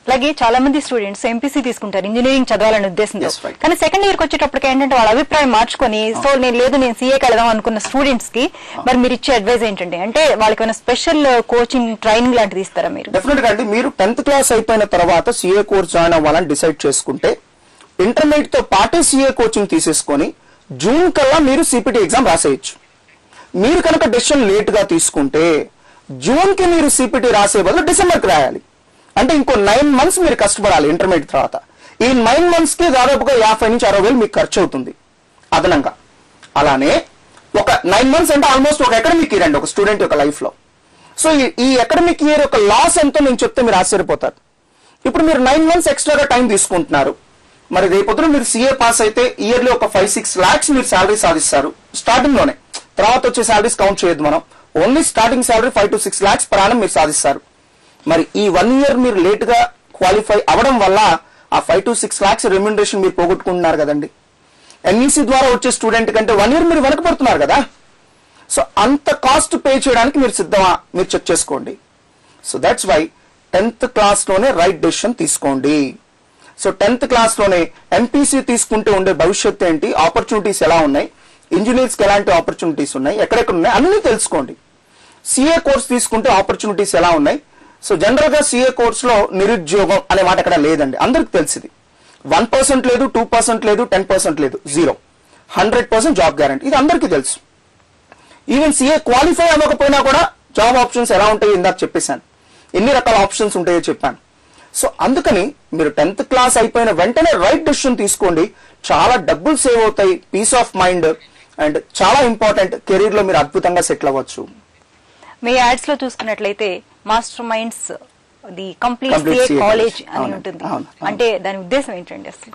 అలాగే చాలా మంది స్టూడెంట్స్ ఎంపీసీ తీసుకుంటారు ఇంజనీరింగ్ చదవాలనే ఉద్దేశంతో. Yes, right. కానీ సెకండ్ ఇయర్ కి వచ్చేటప్పటికి ఏంటంటే వాళ్ళ అభిప్రాయం మార్చుకొని సో నేను సీఏకి వెళ్దాం అనుకున్న స్టూడెంట్స్ కి మరి మీరు ఇచ్చే అడ్వైజ్ ఏంటంటే, అంటే వాళ్ళకి ఏమైనా స్పెషల్ కోచింగ్ ట్రైనింగ్ లాంటిది ఇస్తారా మీరు? డెఫినెట్ గా అండి, మీరు 10th క్లాస్ అయిపోయిన తర్వాత సీఏ కోర్స్ జాయిన్ అవ్వాలని డిసైడ్ చేసుకుంటే ఇంటర్మీడియట్ తో పాటే సీఏ కోచింగ్ తీసేసుకొని జూన్ కల్లా మీరు సిపిటి ఎగ్జామ్ రాసేయచ్చు. మీరు కనుక డెసిషన్ లేట్ గా తీసుకుంటే జూన్ కి మీరు సిపిటి రాసే బదులు డిసెంబర్ కి రాయాలి. అంటే ఇంకో 9 months మీరు కష్టపడాలి ఇంటర్మీడియట్ తర్వాత. ఈ 9 months కి దాదాపుగా 50,000 నుంచి 60,000 మీకు ఖర్చు అవుతుంది అదనంగా. అలానే ఒక 9 months అంటే ఆల్మోస్ట్ ఒక అకాడమిక్ ఇయర్ అండి ఒక స్టూడెంట్ యొక్క లైఫ్ లో. సో ఈ అకాడమిక్ ఇయర్ యొక్క లాస్ ఎంతో నేను చెప్తే మీరు ఆశ్చర్యపోతారు. ఇప్పుడు మీరు 9 months ఎక్స్ట్రాగా టైం తీసుకుంటున్నారు. మరి రేపొద్దున మీరు సీఏ పాస్ అయితే ఇయర్లీ ఒక 5-6 lakhs మీరు శాలరీ సాధిస్తారు స్టార్టింగ్ లోనే. తర్వాత వచ్చే శాలరీస్ కౌంట్ చేయొద్దు మనం. Only starting salary 5 to 6 lakhs per annum మీరు సాధిస్తారు. మరి ఈ 1 year మీరు లేట్ గా క్వాలిఫై అవడం వల్ల ఆ 5 to 6 lakhs రెమ్యూనరేషన్ మీరు పోగొట్టుకుంటున్నారు కదండి. ఎంఈసీ ద్వారా వచ్చే స్టూడెంట్ కంటే 1 year మీరు వెనకబడుతున్నారు కదా. సో అంత కాస్ట్ పే చేయడానికి మీరు సిద్ధమా మీరు చెక్ చేసుకోండి. So that's why 10th class లోనే రైట్ డెసిషన్ తీసుకోండి. సో 10th క్లాస్ లోనే ఎంపీసీ తీసుకుంటే ఉండే భవిష్యత్తు ఏంటి, ఆపర్చునిటీస్ ఎలా ఉన్నాయి, ఇంజనీర్స్ కి ఎలాంటి ఆపర్చునిటీస్ ఉన్నాయి, ఎక్కడెక్కడ ఉన్నాయి అన్ని తెలుసుకోండి. సిఏ కోర్స్ తీసుకుంటే ఆపర్చునిటీస్ ఎలా ఉన్నాయి. సో జనరల్ గా సిఏ కోర్స్ లో నిరుద్యోగం అనే మాట ఎక్కడ లేదండి, అందరికి తెలిసింది. 1% లేదు, 2% లేదు, 10% లేదు, 0. 100% జాబ్ గ్యారంటీ, ఇది అందరికీ తెలుసు. ఈవెన్ సిఏ క్వాలిఫై అవ్వకపోయినా కూడా జాబ్ ఆప్షన్స్ ఎలా ఉంటాయో ఇందాక చెప్పేశాను, ఎన్ని రకాల ఆప్షన్స్ ఉంటాయో చెప్పాను. సో అందుకని మీరు 10th క్లాస్ అయిపోయిన వెంటనే రైట్ డెసిషన్ తీసుకోండి. చాలా డబ్బులు సేవ్ అవుతాయి, పీస్ ఆఫ్ మైండ్, అండ్ చాలా ఇంపార్టెంట్, కెరీర్ లో మీరు అద్భుతంగా సెటిల్ అవ్వచ్చు. మీ యాడ్స్ లో చూసుకున్నట్లయితే master minds the complete CA college అని ఉంటుంది. అంటే దాని ఉద్దేశం ఏంటండి అసలు?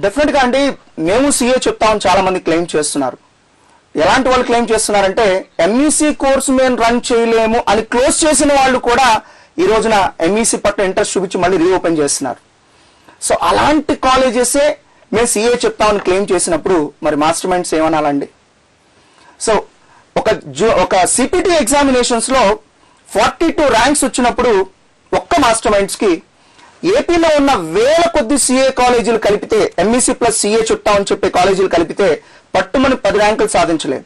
డెఫినెట్ గా అండి, మేము సిఏ చెప్తామని చాలా మంది క్లెయిమ్ చేస్తున్నారు. ఎలాంటి వాళ్ళు క్లెయిమ్ చేస్తున్నారంటే ఎంఈసీ కోర్సు మేము రన్ చేయలేము అని క్లోజ్ చేసిన వాళ్ళు కూడా ఈ రోజున ఎంఈసీ పట్ల ఇంట్రెస్ట్ చూపించి మళ్ళీ రీఓపెన్ చేస్తున్నారు. సో అలాంటి కాలేజెసే మేము సిఏ చెప్తామని క్లెయిమ్ చేసినప్పుడు మరి మాస్టర్ మైండ్స్ ఏమనాలండి? సో ఒక సిపిటి ఎగ్జామినేషన్స్ లో 42 ర్యాంక్స్ వచ్చినప్పుడు ఒక్క మాస్టర్ మైండ్స్ కి ఏపీలో ఉన్న వేల కొద్ది సిఏ కాలేజీలు కలిపితే, ఎంఈసీ ప్లస్ సిఏ చెప్తామని చెప్పే కాలేజీలు కలిపితే పట్టుమని 10 ర్యాంకులు సాధించలేదు.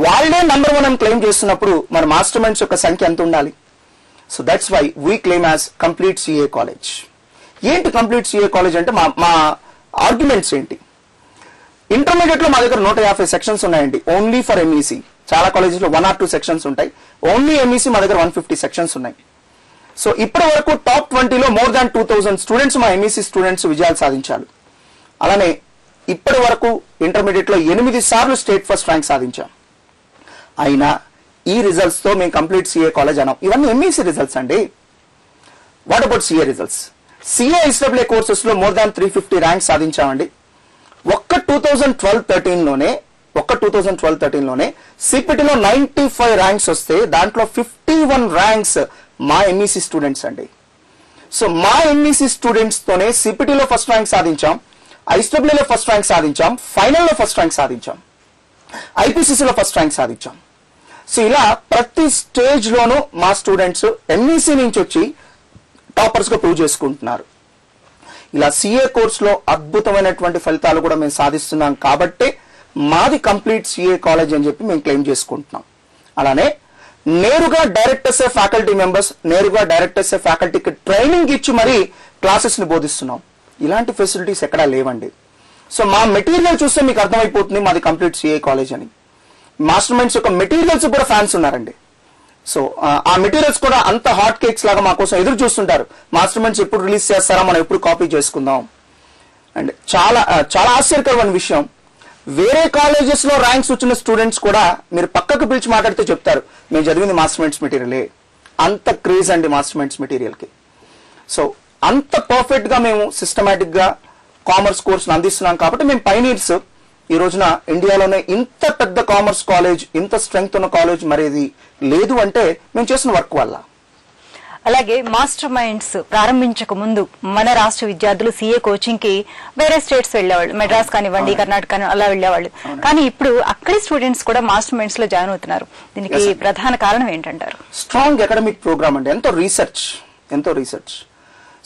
వాళ్ళే నంబర్ 1 అని క్లెయిమ్ చేస్తున్నప్పుడు మరి మాస్టర్ మైండ్స్ యొక్క సంఖ్య ఎంత ఉండాలి? So that's why we claim as complete CA college. ఏంటి కంప్లీట్ సిఏ కాలేజ్ అంటే మా ఆర్గ్యుమెంట్స్ ఏంటి? ఇంటర్మీడియట్ లో మా దగ్గర 150 సెక్షన్స్ ఉన్నాయండి, ఓన్లీ ఫర్ ఎంఈసీ. చాలా కాలేజెస్ లో 1 or 2 సెక్షన్స్ ఉంటాయి. ఓన్లీ ఎంఈసీ మా దగ్గర 150 సెక్షన్స్ ఉన్నాయి. సో ఇప్పటి వరకు టాప్ 20లో మోర్ దాన్ 2,000 స్టూడెంట్స్ మా ఎంఈసీ స్టూడెంట్స్ విజయాలు సాధించారు. అలానే ఇప్పటి వరకు ఇంటర్మీడియట్ లో 8 సార్లు స్టేట్ ఫస్ట్ ర్యాంక్ సాధించాం. అయినా ఈ రిజల్ట్స్ తో మేము కంప్లీట్ సిఏ కాలేజ్ అన్నాం. ఇవన్నీ ఎంఈసీ రిజల్ట్స్ అండి. What about CA results? CA SW courses లో మోర్ దాన్ 350 ర్యాంక్స్ సాధించామండి. ఒక్క 2012-13 లోనే సిపిటిలో 95 ర్యాంక్స్ వస్తే దాంట్లో 51 ర్యాంక్స్ మా ఎంఈసీ స్టూడెంట్స్ అండి. సో మా ఎంఈసీ స్టూడెంట్స్ తోనే సిపిటిలో ఫస్ట్ ర్యాంక్ సాధించాం, ఐఎస్డబ్ల్యూలో ఫస్ట్ ర్యాంక్ సాధించాం, ఫైనల్లో ఫస్ట్ ర్యాంక్ సాధించాం, ఐపీసీసీలో ఫస్ట్ ర్యాంక్ సాధించాం. సో ఇలా ప్రతి స్టేజ్ లోనూ మా స్టూడెంట్స్ ఎంఈసీ నుంచి వచ్చి టాపర్స్ గా ప్రూవ్ చేసుకుంటున్నారు. ఇలా సిఏ కోర్స్ లో అద్భుతమైనటువంటి ఫలితాలు కూడా మేము సాధిస్తున్నాం కాబట్టి మాది కంప్లీట్ సిఏ కాలేజ్ అని చెప్పి మేము క్లెయిమ్ చేసుకుంటున్నాం. అలానే నేరుగా డైరెక్టర్స్ ఫ్యాకల్టీ మెంబర్స్, నేరుగా డైరెక్టర్స్ ఫ్యాకల్టీకి ట్రైనింగ్ ఇచ్చి మరీ క్లాసెస్ ని బోధిస్తున్నాం. ఇలాంటి ఫెసిలిటీస్ ఎక్కడా లేవండి. సో మా మెటీరియల్ చూస్తే మీకు అర్థమైపోతుంది మాది కంప్లీట్ సిఏ కాలేజ్ అని. మాస్టర్ మైండ్స్ యొక్క మెటీరియల్స్ కూడా ఫ్యాన్స్ ఉన్నారండి. సో ఆ మెటీరియల్స్ కూడా అంత హాట్ కేక్స్ లాగా మా కోసం ఎదురు చూస్తుంటారు. మాస్టర్ మైండ్స్ ఎప్పుడు రిలీజ్ చేస్తారా, మనం ఎప్పుడు కాపీ చేసుకుందాం. అండ్ చాలా చాలా ఆశ్చర్యకరమైన విషయం, వేరే కాలేజెస్ లో ర్యాంక్స్ వచ్చిన స్టూడెంట్స్ కూడా మీరు పక్కకు పిలిచి మాట్లాడితే చెప్తారు మేము చదివింది మాస్టర్ మైండ్స్ మెటీరియలే. అంత క్రేజ్ అండి మాస్టర్ మైండ్స్ మెటీరియల్ కి. సో అంత పర్ఫెక్ట్ గా మేము సిస్టమేటిక్ గా కామర్స్ కోర్సును అందిస్తున్నాం కాబట్టి మేము పైనీర్స్. ఈ రోజున ఇండియాలోనే ఇంత పెద్ద కామర్స్ కాలేజ్, ఇంత స్ట్రెంగ్త్ ఉన్న కాలేజ్ మరేది లేదు అంటే మేము చేసిన వర్క్ వల్ల. అలాగే మాస్టర్ మైండ్స్ ప్రారంభించక ముందు మన రాష్ట్ర విద్యార్థులు సీఏ కోచింగ్ కి వేరే స్టేట్స్ వెళ్లేవాళ్ళు, మెడ్రాస్ కానివ్వండి, కర్ణాటక అలా వెళ్లేవాళ్ళు. కానీ ఇప్పుడు అక్కడి స్టూడెంట్స్ కూడా మాస్టర్ మైండ్స్ లో జాయిన్ అవుతున్నారు. దీనికి ప్రధాన కారణం ఏంటంటారు? స్ట్రాంగ్ అకాడమిక్ ప్రోగ్రామ్ అండి, ఎంతో రీసెర్చ్.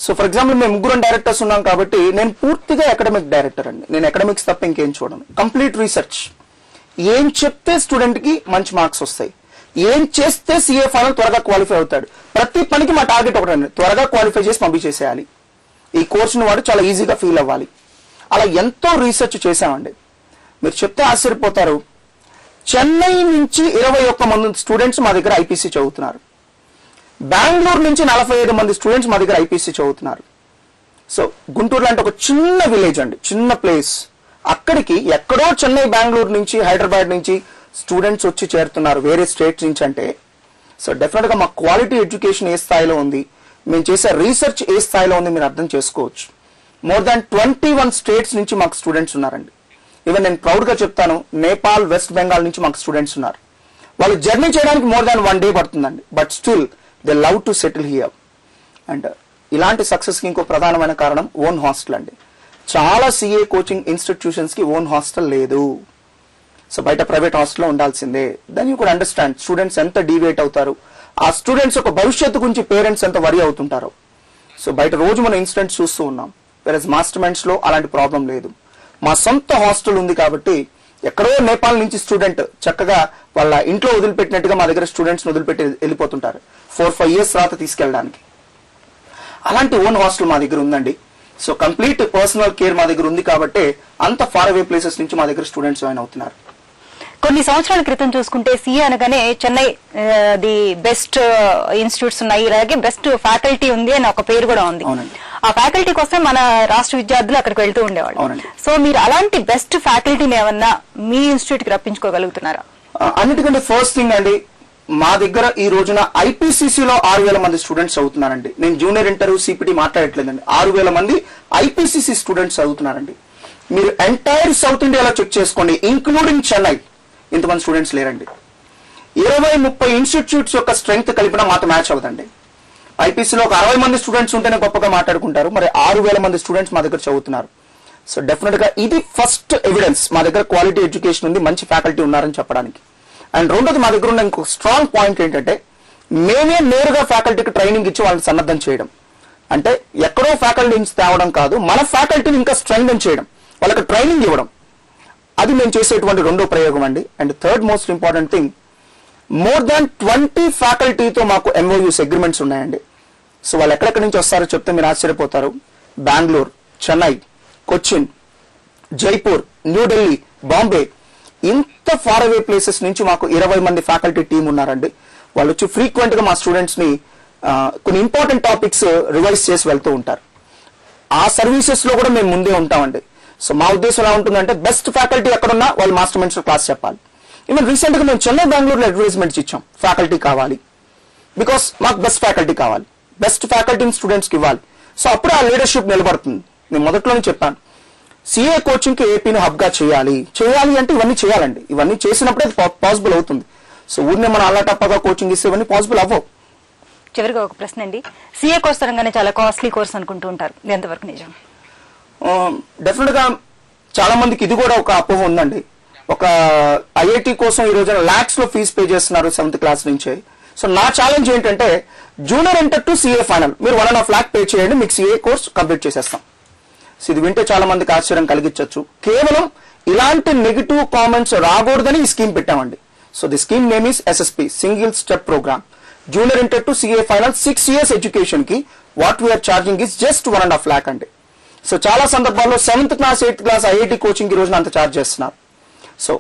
సో ఫర్ ఎగ్జాంపుల్ మేము 3 డైరెక్టర్స్ ఉన్నాం కాబట్టి నేను పూర్తిగా అకాడమిక్ డైరెక్టర్ అండి. నేను అకాడమిక్స్ తప్ప ఇంకేం చూడను. Complete research. ఏం చెప్తే స్టూడెంట్ కి మంచి మార్క్స్ వస్తాయి, ఏం చేస్తే సీఏ ఫైనల్ త్వరగా క్వాలిఫై అవుతాడు. ప్రతి పనికి మా టార్గెట్ ఒకటండి, త్వరగా క్వాలిఫై చేసి పంపించేసేయాలి. ఈ కోర్సును వాడు చాలా ఈజీగా ఫీల్ అవ్వాలి. అలా ఎంతో రీసెర్చ్ చేశామండి. మీరు చెప్తే ఆశ్చర్యపోతారు, చెన్నై నుంచి 21 మంది స్టూడెంట్స్ మా దగ్గర ఐపీసీ చదువుతున్నారు. బెంగళూరు నుంచి 45 మంది స్టూడెంట్స్ మా దగ్గర ఐపీసీ చదువుతున్నారు. సో గుంటూరు లాంటి ఒక చిన్న విలేజ్ అండి, చిన్న ప్లేస్, అక్కడికి ఎక్కడో చెన్నై, బెంగళూరు నుంచి, హైదరాబాద్ నుంచి స్టూడెంట్స్ వచ్చి చేరుతున్నారు వేరే స్టేట్స్ నుంచి అంటే. సో డెఫినెట్ గా మా క్వాలిటీ ఎడ్యుకేషన్ ఏ స్థాయిలో ఉంది, మేము చేసే రీసెర్చ్ ఏ స్థాయిలో ఉంది మీరు అర్థం చేసుకోవచ్చు. మోర్ దాన్ 21 స్టేట్స్ నుంచి మాకు స్టూడెంట్స్ ఉన్నారండి. ఈవెన్ నేను ప్రౌడ్ గా చెప్తాను, నేపాల్, వెస్ట్ బెంగాల్ నుంచి మాకు స్టూడెంట్స్ ఉన్నారు. వాళ్ళు జర్నీ చేయడానికి మోర్ దాన్ 1 డే పడుతుందండి, but still they love to settle here. And ఇలాంటి సక్సెస్ కి ఇంకో ప్రధానమైన కారణం ఓన్ హాస్టల్ అండి. చాలా సిఏ కోచింగ్ ఇన్స్టిట్యూషన్స్ కి ఓన్ హాస్టల్ లేదు. సో బయట ప్రైవేట్ హాస్టల్లో ఉండాల్సిందే. Then you could understand students ఎంత డీవియేట్ అవుతారు, ఆ స్టూడెంట్స్ యొక్క భవిష్యత్తు గురించి పేరెంట్స్ ఎంత వరి అవుతుంటారు. సో బయట రోజు మనం ఇన్సిడెంట్స్ చూస్తూ ఉన్నాం. వేరేస్ మాస్టర్ మైండ్స్ లో అలాంటి ప్రాబ్లం లేదు. మా సొంత హాస్టల్ ఉంది కాబట్టి ఎక్కడో నేపాల్ నుంచి స్టూడెంట్ చక్కగా వాళ్ళ ఇంట్లో వదిలిపెట్టినట్టుగా మా దగ్గర స్టూడెంట్స్ వదిలిపెట్టి వెళ్ళిపోతుంటారు 4-5 years తర్వాత తీసుకెళ్ళడానికి. అలాంటి ఓన్ హాస్టల్ మా దగ్గర ఉందండి. సో కంప్లీట్ పర్సనల్ కేర్ మా దగ్గర ఉంది కాబట్టి అంత ఫార్ అవే ప్లేసెస్ నుంచి మా దగ్గర స్టూడెంట్స్ జాయిన్ అవుతున్నారు. కొన్ని సంవత్సరాల క్రితం చూసుకుంటే సీఏ అనగానే చెన్నై ది బెస్ట్ ఇన్స్టిట్యూట్స్ ఉన్నాయి, అలాగే బెస్ట్ ఫ్యాకల్టీ ఉంది అని ఒక పేరు కూడా ఉంది. ఆ ఫ్యాకల్టీ కోసం మన రాష్ట్ర విద్యార్థులు అక్కడికి వెళ్తూ ఉండేవాళ్ళు. సో మీరు అలాంటి బెస్ట్ ఫ్యాకల్టీని ఏమన్నా మీ ఇన్స్టిట్యూట్ కి రప్పించుకోగలుగుతున్నారా? అన్నిటికంటే ఫస్ట్ థింగ్ అండి, మా దగ్గర ఈ రోజున ఐపీసీసీలో 6,000 మంది స్టూడెంట్స్ చదువుతున్నారండి. నేను జూనియర్ ఇంటర్, సిపిటి మాట్లాడట్లేదండి. 6,000 మంది ఐపీసీసీ స్టూడెంట్స్ చదువుతున్నారండి. మీరు ఎంటైర్ సౌత్ ఇండియాలో చెక్ చేసుకోండి, ఇంక్లూడింగ్ చెన్నై, ఇంతమంది స్టూడెంట్స్ లేరండి. 20-30 ఇన్స్టిట్యూట్స్ యొక్క స్ట్రెంగ్త్ కలిపినా మాతో మ్యాచ్ అవుతండి. ఐపీసీలో ఒక 60 మంది స్టూడెంట్స్ ఉంటేనే గొప్పగా మాట్లాడుకుంటారు, మరి 6,000 మంది స్టూడెంట్స్ మా దగ్గర చదువుతున్నారు. సో డెఫినెట్ గా ఇది ఫస్ట్ ఎవిడెన్స్ మా దగ్గర క్వాలిటీ ఎడ్యుకేషన్ ఉంది, మంచి ఫ్యాకల్టీ ఉన్నారని చెప్పడానికి. అండ్ రెండోది మా దగ్గర ఉన్న ఇంకొక స్ట్రాంగ్ పాయింట్ ఏంటంటే మేమే నేరుగా ఫ్యాకల్టీకి ట్రైనింగ్ ఇచ్చి వాళ్ళని సన్నద్ధం చేయడం. అంటే ఎక్కడో ఫ్యాకల్టీ నుంచి తేవడం కాదు, మన ఫ్యాకల్టీని ఇంకా స్ట్రెంగ్థెన్ చేయడం, వాళ్ళకి ట్రైనింగ్ ఇవ్వడం, అది మేము చేసేటువంటి రెండో ప్రయోగం అండి. And third most important thing, more than 20 ఫ్యాకల్టీతో మాకు MOUs అగ్రిమెంట్స్ ఉన్నాయండి. సో వాళ్ళు ఎక్కడెక్కడి నుంచి వస్తారో చెప్తే మీరు ఆశ్చర్యపోతారు. బెంగళూరు, చెన్నై, కొచ్చిన్, జైపూర్, న్యూఢిల్లీ, బాంబే, ఇంత ఫార్ అవే ప్లేసెస్ నుంచి మాకు 20 మంది ఫ్యాకల్టీ టీం ఉన్నారండి. వాళ్ళు వచ్చి ఫ్రీక్వెంట్ గా మా స్టూడెంట్స్ ని కొన్ని ఇంపార్టెంట్ టాపిక్స్ రివైజ్ చేసి వెళ్తూ ఉంటారు. ఆ సర్వీసెస్ లో కూడా మేము ముందే ఉంటామండి. సో మా ఉద్దేశం ఎలా ఉంటుందంటే బెస్ట్ ఫ్యాకల్టీ ఎక్కడున్నా వాళ్ళు మాస్టర్ మైండ్స్ క్లాస్ చెప్పాలి. ఈవెన్ రీసెంట్ గా మేము చెన్నై, బెంగళూరులో అడ్వర్టైజ్మెంట్స్ ఇచ్చాం, ఫ్యాకల్టీ కావాలి, బికాస్ మాకు బెస్ట్ ఫ్యాకల్టీ కావాలి, బెస్ట్ ఫ్యాకల్టీని స్టూడెంట్స్ కి ఇవ్వాలి. సో అప్పుడు ఆ లీడర్షిప్ నిలబడుతుంది. నేను మొదట్లోనే చెప్పాను, సిఏ కోచింగ్ కి ఏపీని హబ్ గా చేయాలి అంటే ఇవన్నీ చేయాలండి. ఇవన్నీ చేసినప్పుడే పాసిబుల్ అవుతుంది. సో ఊరినే మనం అలా టప్పగా కోచింగ్ ఇస్తే ఇవన్నీ పాసిబుల్ అవ్వవు. చివరిగా ఒక ప్రశ్న అండి, సిఏ కోర్స్ అనగానే చాలా కాస్ట్లీ కోర్స్ అనుకుంటూ ఉంటారు, ఎంతవరకు నిజం? డెఫినెట్ గా చాలా మందికి ఇది కూడా ఒక అపోహ ఉందండి. ఒక ఐఐటి కోసం ఈ రోజున లాక్స్ లో ఫీజు పే చేస్తున్నారు 7th క్లాస్ నుంచే. సో నా ఛాలెంజ్ ఏంటంటే junior inter to CA final మీరు 1.5 lakh పే చేయండి, మీకు సిఏ కోర్స్ కంప్లీట్ చేసేస్తాం. సో ఇది వింటే చాలా మందికి ఆశ్చర్యం కలిగించవచ్చు. కేవలం ఇలాంటి నెగిటివ్ కామెంట్స్ రాకూడదని ఈ స్కీమ్ పెట్టామండి. So the scheme name is SSP, single step programme. Junior inter to CA final 6 years education కి what we are charging is just 1.5 lakh అండి. సో చాలా సందర్భాల్లో 7th class 8th class IIT coaching ఈ రోజున అంత ఛార్జ్ చేస్తున్నారు.